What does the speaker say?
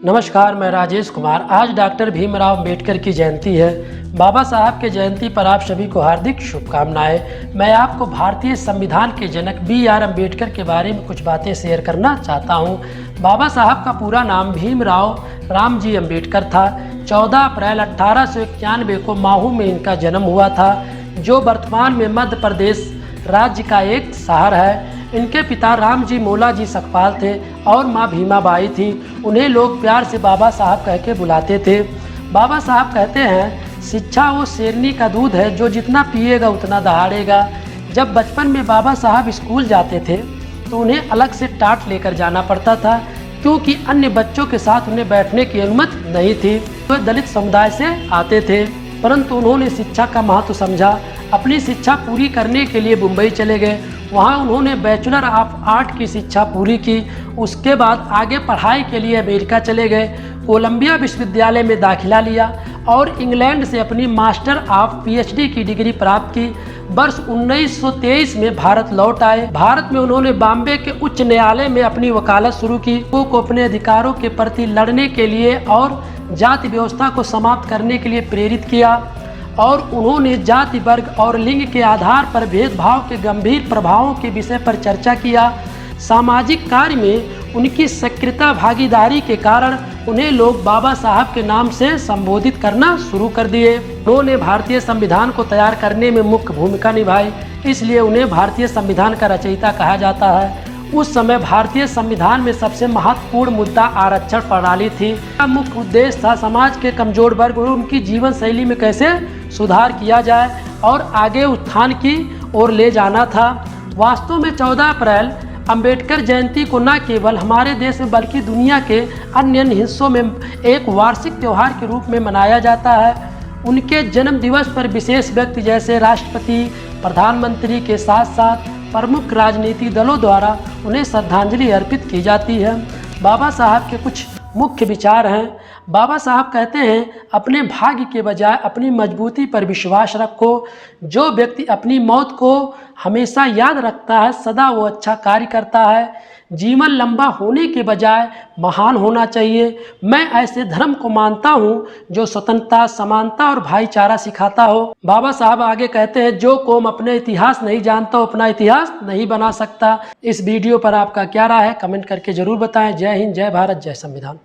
नमस्कार, मैं राजेश कुमार। आज डॉक्टर भीमराव अंबेडकर की जयंती है। बाबा साहब के जयंती पर आप सभी को हार्दिक शुभकामनाएं। मैं आपको भारतीय संविधान के जनक बी.आर. अंबेडकर के बारे में कुछ बातें शेयर करना चाहता हूं। बाबा साहब का पूरा नाम भीमराव रामजी अंबेडकर था। 14 अप्रैल 1891 को माहू में इनका जन्म हुआ था, जो वर्तमान में मध्य प्रदेश राज्य का एक शहर है। इनके पिता रामजी मोलाजी सकपाल थे और माँ भीमाबाई थी। उन्हें लोग प्यार से बाबा साहब कह के बुलाते थे। बाबा साहब कहते हैं, शिक्षा वो शेरनी का दूध है जो जितना पिएगा उतना दहाड़ेगा। जब बचपन में बाबा साहब स्कूल जाते थे तो उन्हें अलग से टाट लेकर जाना पड़ता था, क्योंकि अन्य बच्चों के साथ उन्हें बैठने की अनुमति नहीं थी। वे दलित समुदाय से आते थे, परंतु उन्होंने शिक्षा का महत्व समझा। अपनी शिक्षा पूरी करने के लिए मुंबई चले गए। वहाँ उन्होंने बैचलर ऑफ आर्ट की शिक्षा पूरी की। उसके बाद आगे पढ़ाई के लिए अमेरिका चले गए। कोलंबिया विश्वविद्यालय में दाखिला लिया और इंग्लैंड से अपनी मास्टर ऑफ पीएचडी की डिग्री प्राप्त की। वर्ष 1923 में भारत लौट आए। भारत में उन्होंने बॉम्बे के उच्च न्यायालय में अपनी वकालत शुरू की। को अपने अधिकारों के प्रति लड़ने के लिए और जाति व्यवस्था को समाप्त करने के लिए प्रेरित किया, और उन्होंने जाति, वर्ग और लिंग के आधार पर भेदभाव के गंभीर प्रभावों के विषय पर चर्चा किया। सामाजिक कार्य में उनकी सक्रियता भागीदारी के कारण उन्हें लोग बाबा साहब के नाम से संबोधित करना शुरू कर दिए। उन्होंने भारतीय संविधान को तैयार करने में मुख्य भूमिका निभाई, इसलिए उन्हें भारतीय संविधान का रचयिता कहा जाता है। उस समय भारतीय संविधान में सबसे महत्वपूर्ण मुद्दा आरक्षण प्रणाली थी। मुख्य उद्देश्य था समाज के कमजोर वर्ग और उनकी जीवन शैली में कैसे सुधार किया जाए और आगे उत्थान की ओर ले जाना था। वास्तव में 14 अप्रैल अंबेडकर जयंती को न केवल हमारे देश में बल्कि दुनिया के अन्य हिस्सों में एक वार्षिक त्यौहार के रूप में मनाया जाता है। उनके जन्म दिवस पर विशेष व्यक्ति जैसे राष्ट्रपति, प्रधानमंत्री के साथ साथ प्रमुख राजनीतिक दलों द्वारा उन्हें श्रद्धांजलि अर्पित की जाती है। बाबा साहब के कुछ मुख्य विचार हैं। बाबा साहब कहते हैं, अपने भाग्य के बजाय अपनी मजबूती पर विश्वास रखो। जो व्यक्ति अपनी मौत को हमेशा याद रखता है, सदा वो अच्छा कार्य करता है। जीवन लंबा होने के बजाय महान होना चाहिए। मैं ऐसे धर्म को मानता हूँ जो स्वतंत्रता, समानता और भाईचारा सिखाता हो। बाबा साहब आगे कहते हैं, जो कौम अपने इतिहास नहीं जानता अपना इतिहास नहीं बना सकता। इस वीडियो पर आपका क्या राय है, कमेंट करके जरूर बताएं। जय हिंद, जय भारत, जय संविधान।